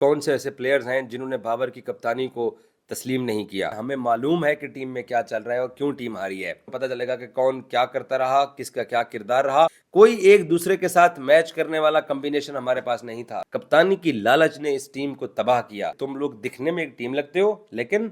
کون سے ایسے پلیئرز ہیں جنہوں نے بابر کی کپتانی کو تسلیم نہیں کیا. ہمیں معلوم ہے کہ ٹیم میں کیا چل رہا ہے اور کیوں ٹیم ہاری ہے. پتہ چلے گا کہ کون کیا کرتا رہا, کس کا کیا کردار رہا. کوئی ایک دوسرے کے ساتھ میچ کرنے والا کمبینیشن ہمارے پاس نہیں تھا. کپتانی کی لالچ نے اس ٹیم کو تباہ کیا. تم لوگ دکھنے میں ایک ٹیم لگتے ہو لیکن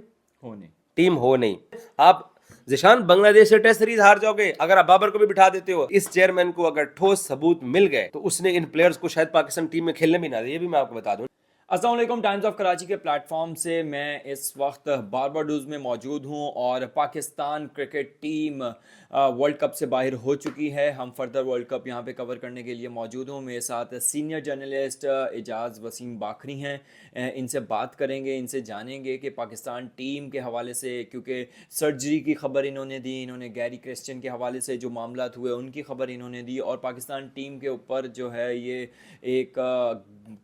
ٹیم ہو نہیں. آپ ذیشان بنگلہ دیش سے ٹیسٹ سیریز ہار جاؤ گے اگر آپ بابر کو بھی بٹھا دیتے ہو. اس چیئرمین کو اگر ٹھوس ثبوت مل گئے تو اس نے ان پلیئرز کو شاید پاکستان ٹیم میں کھیلنے بھی نہ دے. یہ بھی میں آپ کو بتا دوں. السلام علیکم. ٹائمز آف کراچی کے پلیٹ فارم سے میں اس وقت بارباڈوز میں موجود ہوں اور Pakistan cricket team world cup سے باہر ہو چکی ہے. ہم فردر ورلڈ کپ یہاں پہ کور کرنے کے لیے موجود ہوں. میرے ساتھ سینئر جرنلسٹ اعجاز وسیم باکھری ہیں. ان سے بات کریں گے, ان سے جانیں گے کہ پاکستان ٹیم کے حوالے سے, کیونکہ سرجری کی خبر انہوں نے دی, انہوں نے گیری کرسچن کے حوالے سے جو معاملات ہوئے ان کی خبر انہوں نے دی, اور پاکستان ٹیم کے اوپر جو ہے یہ ایک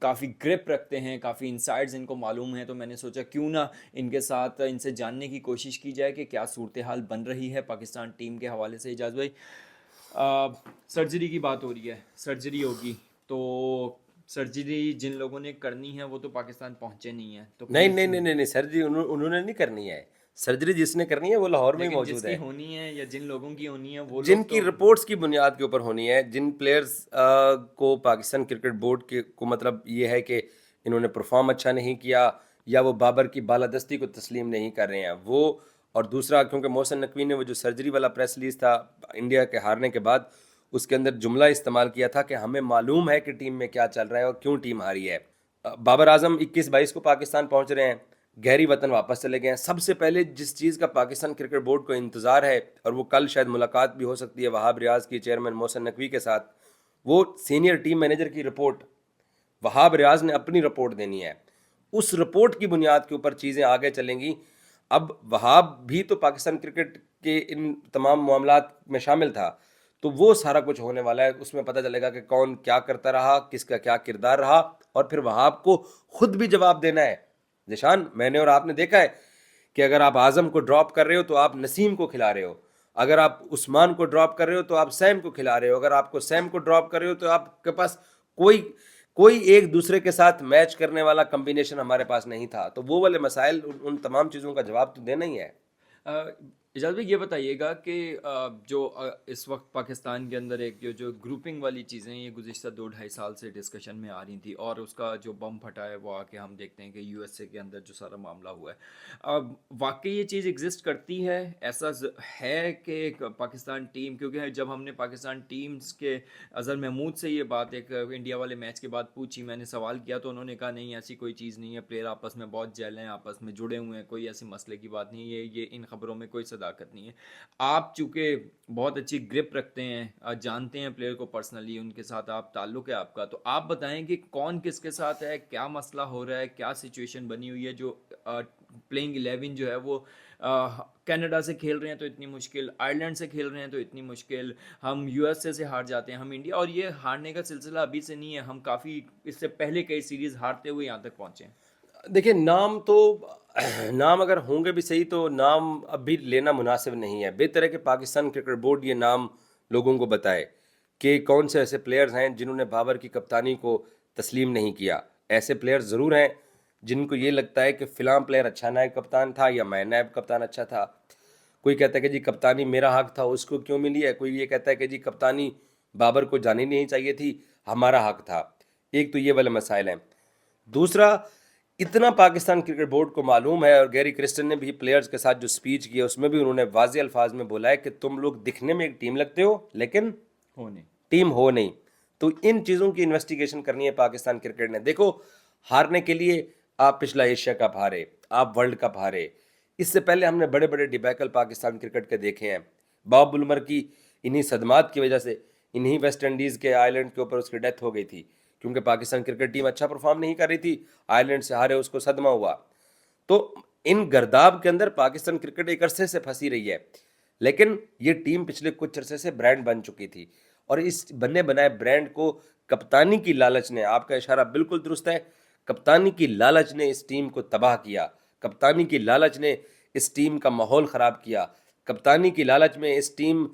کافی گرپ رکھتے ہیں, کافی انسائٹس ان کو معلوم ہیں. تو میں نے سوچا کیوں نہ ان کے ساتھ ان سے جاننے کی کوشش کی جائے کہ کیا صورتحال بن رہی ہے پاکستان ٹیم کے حوالے سے. اعجاز بھائی, سرجری کی بات ہو رہی ہے, سرجری ہوگی تو سرجری جن لوگوں نے کرنی ہے وہ تو پاکستان پہنچے نہیں ہیں. تو نہیں سرجری انہوں نے نہیں کرنی ہے. سرجری جس نے کرنی ہے وہ لاہور میں ہی موجود جس ہے. کی ہونی ہے یا جن لوگوں کی ہونی ہے وہ جن لوگ کی تو رپورٹس کی بنیاد کے اوپر ہونی ہے, جن پلیئرز کو پاکستان کرکٹ بورڈ کے کو مطلب یہ ہے کہ انہوں نے پرفارم اچھا نہیں کیا یا وہ بابر کی بالادستی کو تسلیم نہیں کر رہے ہیں وہ. اور دوسرا کیونکہ محسن نقوی نے وہ جو سرجری والا پریس ریلیز تھا انڈیا کے ہارنے کے بعد, اس کے اندر جملہ استعمال کیا تھا کہ ہمیں معلوم ہے کہ ٹیم میں کیا چل رہا ہے اور کیوں ٹیم ہاری ہے. بابر اعظم 21-22 کو پاکستان پہنچ رہے ہیں, گہری وطن واپس چلے گئے ہیں. سب سے پہلے جس چیز کا پاکستان کرکٹ بورڈ کو انتظار ہے, اور وہ کل شاید ملاقات بھی ہو سکتی ہے وہاب ریاض کی چیئرمین محسن نقوی کے ساتھ, وہ سینئر ٹیم مینیجر کی رپورٹ. وہاب ریاض نے اپنی رپورٹ دینی ہے, اس رپورٹ کی بنیاد کے اوپر چیزیں آگے چلیں گی. اب وہاب بھی تو پاکستان کرکٹ کے ان تمام معاملات میں شامل تھا, تو وہ سارا کچھ ہونے والا ہے. اس میں پتہ چلے گا کہ کون کیا کرتا رہا, کس کا کیا کردار رہا, اور پھر وہاب کو خود بھی جواب دینا ہے. ذیشان, میں نے اور آپ نے دیکھا ہے کہ اگر آپ اعظم کو ڈراپ کر رہے ہو تو آپ نسیم کو کھلا رہے ہو, اگر آپ عثمان کو ڈراپ کر رہے ہو تو آپ سیم کو کھلا رہے ہو, اگر آپ کو سیم کو ڈراپ کر رہے ہو تو آپ کے پاس کوئی ایک دوسرے کے ساتھ میچ کرنے والا کمبینیشن ہمارے پاس نہیں تھا. تو وہ والے مسائل, ان تمام چیزوں کا جواب تو دینا ہی ہے. اجاز بھائی یہ بتائیے گا کہ جو اس وقت پاکستان کے اندر ایک جو گروپنگ والی چیزیں یہ گزشتہ 2-2.5 سال سے ڈسکشن میں آ رہی تھی, اور اس کا جو بم پھٹا ہے وہ آ کے ہم دیکھتے ہیں کہ یو ایس اے کے اندر جو سارا معاملہ ہوا ہے, واقعی یہ چیز ایگزسٹ کرتی ہے؟ ایسا ہے کہ پاکستان ٹیم, کیونکہ جب ہم نے پاکستان ٹیمز کے اظہر محمود سے یہ بات ایک انڈیا والے میچ کے بعد پوچھی, میں نے سوال کیا تو انہوں نے کہا نہیں ایسی کوئی چیز نہیں ہے, پلیئر آپس میں بہت جیل ہیں, آپس میں جڑے ہوئے ہیں, کوئی ایسی مسئلے کی بات نہیں ہے, یہ ان خبروں میں کوئی صداقت نہیں ہے. آپ چونکہ بہت اچھی گرپ رکھتے ہیں, جانتے ہیں پلیئر کو پرسنلی, ان کے ساتھ آپ تعلق ہے آپ کا, تو آپ بتائیں کہ کون کس کے ساتھ ہے, کیا مسئلہ ہو رہا ہے, کیا سچویشن بنی ہوئی ہے. جو پلینگ 11 جو ہے وہ کینیڈا سے کھیل رہے ہیں تو اتنی مشکل, آئرلینڈ سے کھیل رہے ہیں تو اتنی مشکل, ہم یو ایس اے سے ہار جاتے ہیں, ہم انڈیا, اور یہ ہارنے کا سلسلہ ابھی سے نہیں ہے, ہم کافی اس سے پہلے کئی سیریز ہارتے ہوئے یہاں تک پہنچے ہیں. دیکھیں, نام اگر ہوں گے بھی صحیح تو نام اب بھی لینا مناسب نہیں ہے. بہتر ہے کہ پاکستان کرکٹ بورڈ یہ نام لوگوں کو بتائے کہ کون سے ایسے پلیئرز ہیں جنہوں نے بابر کی کپتانی کو تسلیم نہیں کیا. ایسے پلیئرز ضرور ہیں جن کو یہ لگتا ہے کہ فلاں پلیئر اچھا نائب کپتان تھا یا میں نائب کپتان اچھا تھا. کوئی کہتا ہے کہ جی کپتانی میرا حق تھا, اس کو کیوں ملی ہے. کوئی یہ کہتا ہے کہ جی کپتانی بابر کو جانی نہیں چاہیے تھی, ہمارا حق تھا. ایک تو یہ والے مسائل ہیں. دوسرا, اتنا پاکستان کرکٹ بورڈ کو معلوم ہے, اور گیری کرسچن نے بھی پلیئرز کے ساتھ جو سپیچ کی ہے اس میں بھی انہوں نے واضح الفاظ میں بولا ہے کہ تم لوگ دکھنے میں ایک ٹیم لگتے ہو لیکن ٹیم ہو نہیں. تو ان چیزوں کی انویسٹیگیشن کرنی ہے پاکستان کرکٹ نے. دیکھو, ہارنے کے لیے آپ پچھلا ایشیا کپ ہارے, آپ ورلڈ کپ ہارے, اس سے پہلے ہم نے بڑے بڑے ڈیبیکل پاکستان کرکٹ کے دیکھے ہیں. باب بلمر کی انہی صدمات کی وجہ سے, انہی ویسٹ انڈیز کے آئرلینڈ کے اوپر اس کی ڈیتھ ہو گئی تھی, کیونکہ پاکستان کرکٹ ٹیم اچھا پرفارم نہیں کر رہی تھی, آئرلینڈ سے ہارے, اس کو صدمہ ہوا. تو ان گرداب کے اندر پاکستان کرکٹ ایک عرصے سے پھنسی رہی ہے, لیکن یہ ٹیم پچھلے کچھ عرصے سے برانڈ بن چکی تھی, اور اس بنے بنائے برانڈ کو کپتانی کی لالچ نے, آپ کا اشارہ بالکل درست ہے, کپتانی کی لالچ نے اس ٹیم کو تباہ کیا. کپتانی کی لالچ نے اس ٹیم کا ماحول خراب کیا. کپتانی کی لالچ میں اس ٹیم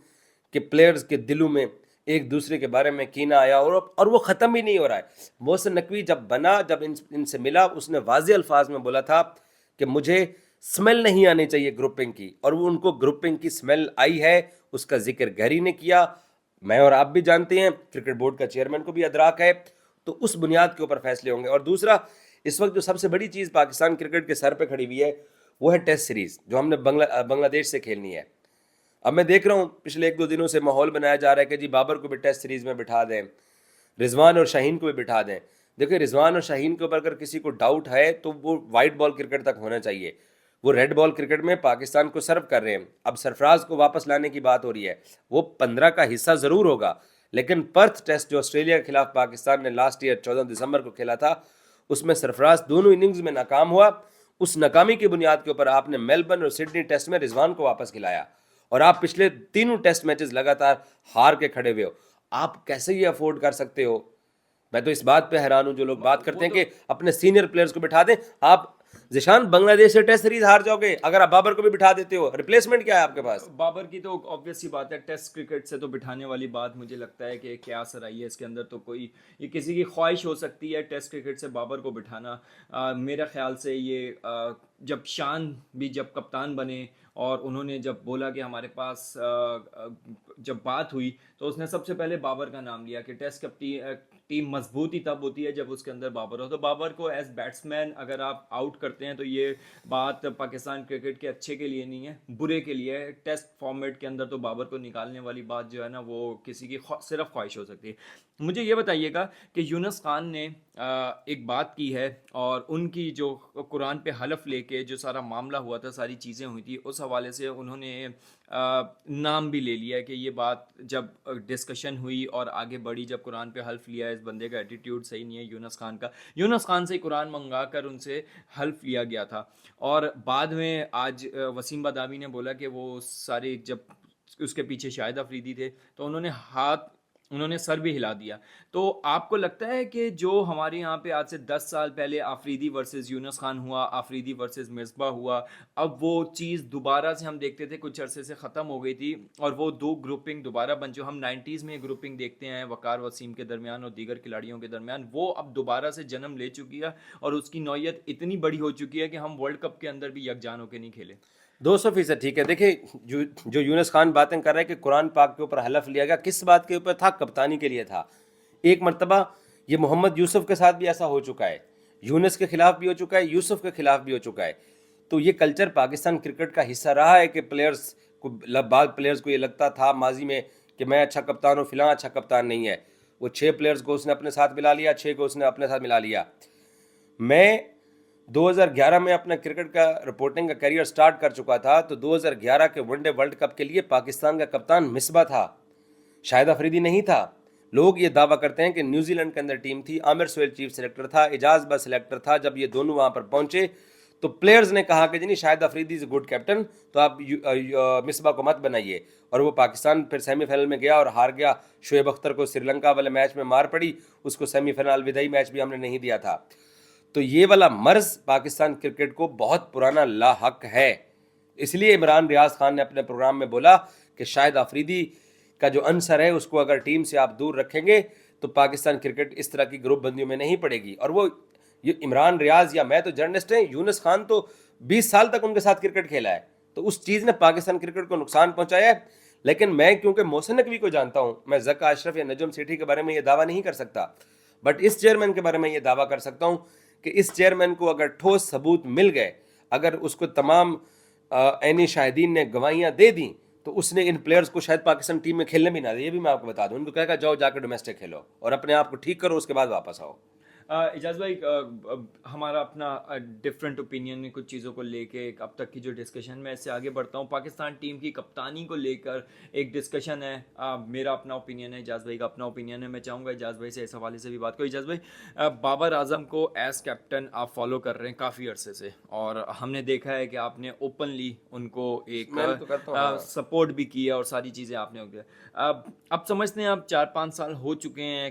کے پلیئرز کے دلوں میں ایک دوسرے کے بارے میں کینہ آیا اور وہ ختم بھی نہیں ہو رہا ہے. محسن نقوی جب بنا, جب ان سے ملا, اس نے واضح الفاظ میں بولا تھا کہ مجھے سمیل نہیں آنی چاہیے گروپنگ کی, اور وہ ان کو گروپنگ کی سمیل آئی ہے. اس کا ذکر گہری نے کیا, میں اور آپ بھی جانتے ہیں, کرکٹ بورڈ کا چیئرمین کو بھی ادراک ہے. تو اس بنیاد کے اوپر فیصلے ہوں گے. اور دوسرا, اس وقت جو سب سے بڑی چیز پاکستان کرکٹ کے سر پہ کھڑی ہوئی ہے وہ ہے ٹیسٹ سیریز جو ہم نے بنگلہ دیش سے کھیلنی ہے. اب میں دیکھ رہا ہوں پچھلے 1-2 دنوں سے ماحول بنایا جا رہا ہے کہ جی بابر کو بھی ٹیسٹ سیریز میں بٹھا دیں, رضوان اور شاہین کو بھی بٹھا دیں. دیکھیں, رضوان اور شاہین کے اوپر اگر کسی کو ڈاؤٹ ہے تو وہ وائٹ بال کرکٹ تک ہونا چاہیے. وہ ریڈ بال کرکٹ میں پاکستان کو سرو کر رہے ہیں. اب سرفراز کو واپس لانے کی بات ہو رہی ہے, وہ 15 کا حصہ ضرور ہوگا, لیکن پرتھ ٹیسٹ جو آسٹریلیا کے خلاف پاکستان نے لاسٹ ایئر 14 دسمبر کو کھیلا تھا, اس میں سرفراز دونوں اننگز میں ناکام ہوا. اس ناکامی کی بنیاد کے اوپر آپ نے میلبرن اور سڈنی ٹیسٹ میں رضوان کو واپس کھلایا, اور آپ پچھلے 3 ٹیسٹ میچز لگاتار ہار کے کھڑے ہوئے ہو. آپ کیسے یہ افورڈ کر سکتے ہو؟ میں تو اس بات پہ حیران ہوں جو لوگ بات کرتے ہیں کہ اپنے سینئر پلیئرز کو بٹھا دیں. آپ ذیشان بنگلہ دیش سے ٹیسٹ سیریز ہار جاؤ گے اگر آپ بابر کو بھی بٹھا دیتے ہو. ریپلیسمنٹ کیا ہے آپ کے پاس؟ بابر کی تو آبویس سی بات ہے, ٹیسٹ کرکٹ سے تو بٹھانے والی بات مجھے لگتا ہے کہ کیا اثر آئی ہے اس کے اندر. تو کوئی یہ کسی کی خواہش ہو سکتی ہے ٹیسٹ کرکٹ سے بابر کو بٹھانا. میرا خیال سے یہ جب شان بھی جب کپتان بنے اور انہوں نے جب بولا کہ ہمارے پاس جب بات ہوئی تو اس نے سب سے پہلے بابر کا نام لیا کہ ٹیسٹ ٹیم مضبوط ہی تب ہوتی ہے جب اس کے اندر بابر ہو. تو بابر کو ایز بیٹسمین اگر آپ آؤٹ کرتے ہیں تو یہ بات پاکستان کرکٹ کے اچھے کے لیے نہیں ہے, برے کے لیے ہے. ٹیسٹ فارمیٹ کے اندر تو بابر کو نکالنے والی بات جو ہے نا وہ کسی کی صرف خواہش ہو سکتی ہے. مجھے یہ بتائیے گا کہ یونس خان نے ایک بات کی ہے, اور ان کی جو قرآن پہ حلف لے کے جو سارا معاملہ ہوا تھا, ساری چیزیں ہوئی تھی, اس حوالے سے انہوں نے نام بھی لے لیا ہے کہ یہ بات جب ڈسکشن ہوئی اور آگے بڑھی, جب قرآن پہ حلف لیا, اس بندے کا ایٹیٹیوڈ صحیح نہیں ہے یونس خان کا. یونس خان سے قرآن منگا کر ان سے حلف لیا گیا تھا, اور بعد میں آج وسیم بادامی نے بولا کہ وہ سارے جب اس کے پیچھے شاہد افریدی تھے تو انہوں نے سر بھی ہلا دیا. تو آپ کو لگتا ہے کہ جو ہمارے یہاں پہ آج سے 10 سال پہلے آفریدی ورسز یونس خان ہوا, آفریدی ورسز مصباح ہوا, اب وہ چیز دوبارہ سے ہم دیکھتے تھے کچھ عرصے سے ختم ہو گئی تھی, اور وہ 2 گروپنگ دوبارہ بن جو ہم 90s میں گروپنگ دیکھتے ہیں وقار وسیم کے درمیان اور دیگر کھلاڑیوں کے درمیان, وہ اب دوبارہ سے جنم لے چکی ہے, اور اس کی نوعیت اتنی بڑی ہو چکی ہے کہ ہم ورلڈ کپ کے اندر بھی یکجان ہو کے نہیں کھیلے. 200% ٹھیک ہے. دیکھیں, جو یونس خان باتیں کر رہے ہیں کہ قرآن پاک کے اوپر حلف لیا گیا, کس بات کے اوپر تھا؟ کپتانی کے لیے تھا. ایک مرتبہ یہ محمد یوسف کے ساتھ بھی ایسا ہو چکا ہے, یونس کے خلاف بھی ہو چکا ہے, یوسف کے خلاف بھی ہو چکا ہے. تو یہ کلچر پاکستان کرکٹ کا حصہ رہا ہے کہ بعض پلیئرز کو یہ لگتا تھا ماضی میں کہ میں اچھا کپتان ہوں, فلاں اچھا کپتان نہیں ہے. وہ 6 پلیئرز کو اس نے اپنے ساتھ ملا لیا, 6 کو اس نے اپنے ساتھ ملا لیا. میں 2011 میں اپنا کرکٹ کا رپورٹنگ کا کیریئر سٹارٹ کر چکا تھا, تو 2011 کے ون ڈے ورلڈ کپ کے لیے پاکستان کا کپتان مصباح تھا, شاہد افریدی نہیں تھا. لوگ یہ دعویٰ کرتے ہیں کہ نیوزی لینڈ کے اندر ٹیم تھی, عامر سہیل چیف سلیکٹر تھا, اعجاز بس سلیکٹر تھا. جب یہ دونوں وہاں پر پہنچے تو پلیئرز نے کہا کہ جی نہیں, شاہد افریدی از اے گڈ کیپٹن, تو آپ مصباح کو مت بنائیے. اور وہ پاکستان پھر سیمی فائنل میں گیا اور ہار گیا. شعیب اختر کو سری لنکا والے میچ میں مار پڑی, اس کو سیمی فائنل الوداعی میچ بھی ہم نے نہیں دیا تھا. تو یہ والا مرض پاکستان کرکٹ کو بہت پرانا لاحق ہے. اس لیے عمران ریاض خان نے اپنے پروگرام میں بولا کہ شاہد افریدی کا جو عنصر ہے اس کو اگر ٹیم سے آپ دور رکھیں گے تو پاکستان کرکٹ اس طرح کی گروپ بندیوں میں نہیں پڑے گی. اور وہ یہ عمران ریاض یا میں تو جرنلسٹ ہیں, یونس خان تو 20 سال تک ان کے ساتھ کرکٹ کھیلا ہے, تو اس چیز نے پاکستان کرکٹ کو نقصان پہنچایا ہے. لیکن میں کیونکہ محسن نقوی کو جانتا ہوں, میں زکا اشرف یا نجم سیٹھی کے بارے میں یہ دعویٰ نہیں کر سکتا, بٹ اس چیئرمین کے بارے میں یہ دعویٰ کر سکتا ہوں کہ اس چیئرمین کو اگر ٹھوس ثبوت مل گئے, اگر اس کو تمام عینی شاہدین نے گواہیاں دے دیں, تو اس نے ان پلیئرز کو شاید پاکستان ٹیم میں کھیلنے بھی نہ دے. یہ بھی میں آپ کو بتا دوں, ان کو کہے گا جاؤ جا کے ڈومیسٹک کھیلو اور اپنے آپ کو ٹھیک کرو, اس کے بعد واپس آؤ. اعجاز بھائی, ہمارا اپنا ڈفرینٹ اوپینین ہے کچھ چیزوں کو لے کے. اب تک کی جو ڈسکشن, میں اس سے آگے بڑھتا ہوں. پاکستان ٹیم کی کپتانی کو لے کر ایک ڈسکشن ہے, میرا اپنا اوپینین ہے, اعجاز بھائی کا اپنا اوپینین ہے. میں چاہوں گا اعجاز بھائی سے اس حوالے سے بھی بات کرو. اعجاز بھائی, بابر اعظم کو ایز کیپٹن آپ فالو کر رہے ہیں کافی عرصے سے, اور ہم نے دیکھا ہے کہ آپ نے اوپنلی ان کو ایک سپورٹ بھی کیا اور ساری چیزیں آپ نے. اب سمجھتے ہیں آپ 4-5 سال ہو چکے ہیں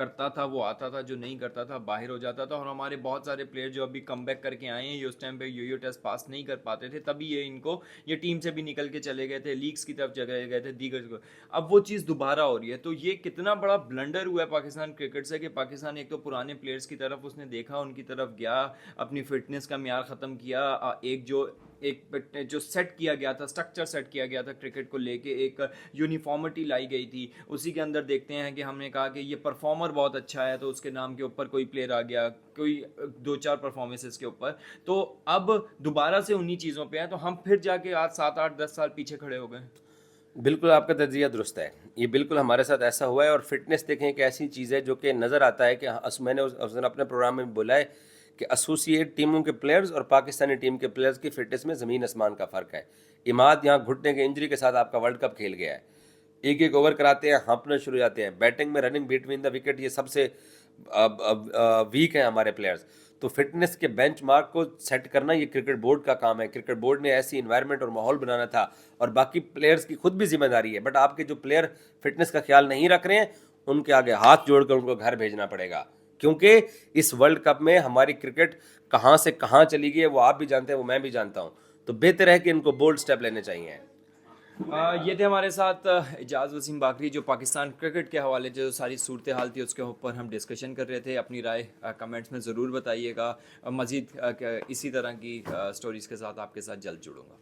کرتا تھا وہ آتا تھا, جو نہیں کرتا تھا باہر ہو جاتا تھا. اور ہمارے بہت سارے پلیئر جو ابھی کم بیک کر کے آئے ہیں, یہ اس ٹائم پہ یو ٹیسٹ پاس نہیں کر پاتے تھے, تبھی یہ ٹیم سے بھی نکل کے چلے گئے تھے, لیگز کی طرف چلے گئے تھے دیگر کو. اب وہ چیز دوبارہ ہو رہی ہے. تو یہ کتنا بڑا بلنڈر ہوا ہے پاکستان کرکٹ سے کہ پاکستان ایک تو پرانے پلیئرز کی طرف اس نے دیکھا, ان کی طرف گیا, اپنی فٹنس کا معیار ختم کیا, ایک جو سیٹ کیا گیا تھا, اسٹرکچر سیٹ کیا گیا تھا کرکٹ کو لے کے, ایک یونیفارمٹی لائی گئی تھی, اسی کے اندر دیکھتے ہیں کہ ہم نے کہا کہ یہ پرفارمر بہت اچھا ہے تو اس کے نام کے اوپر کوئی پلیئر آ گیا, کوئی 2-4 پرفارمنسز کے اوپر. تو اب دوبارہ سے انہی چیزوں پہ ہیں, تو ہم پھر جا کے آج 7-8-10 سال پیچھے کھڑے ہو گئے. بالکل آپ کا تجزیہ درست ہے. یہ بالکل ہمارے ساتھ ایسا ہوا ہے. اور فٹنس دیکھیں ایک ایسی چیز ہے جو کہ نظر آتا ہے کہ میں نے اس دن اپنے پروگرام میں بولا ہے کہ ایسوسیٹ ٹیموں کے پلیئرز اور پاکستانی ٹیم کے پلیئرز کی فٹنس میں زمین آسمان کا فرق ہے. اماد یہاں گھٹنے کے انجری کے ساتھ آپ کا ورلڈ کپ کھیل گیا ہے, ایک اوور کراتے ہیں, ہانپنا شروع ہو جاتے ہیں, بیٹنگ میں رننگ بٹوین دا وکٹ یہ سب سے ویک ہیں ہمارے پلیئرز. تو فٹنس کے بینچ مارک کو سیٹ کرنا یہ کرکٹ بورڈ کا کام ہے. کرکٹ بورڈ نے ایسی انوائرمنٹ اور ماحول بنانا تھا, اور باقی پلیئرز کی خود بھی ذمہ داری ہے. بٹ آپ کے جو پلیئر فٹنس کا خیال نہیں رکھ رہے ہیں ان کے آگے ہاتھ جوڑ کر ان کو گھر بھیجنا پڑے گا, کیونکہ اس ورلڈ کپ میں ہماری کرکٹ کہاں سے کہاں چلی گئی ہے وہ آپ بھی جانتے ہیں, وہ میں بھی جانتا ہوں. تو بہتر ہے کہ ان کو بولڈ سٹیپ لینے چاہیے. یہ تھے ہمارے ساتھ اعجاز وسیم باقری, جو پاکستان کرکٹ کے حوالے سے جو ساری صورتحال تھی اس کے اوپر ہم ڈسکشن کر رہے تھے. اپنی رائے کمنٹس میں ضرور بتائیے گا. مزید اسی طرح کی سٹوریز کے ساتھ آپ کے ساتھ جلد جڑوں گا.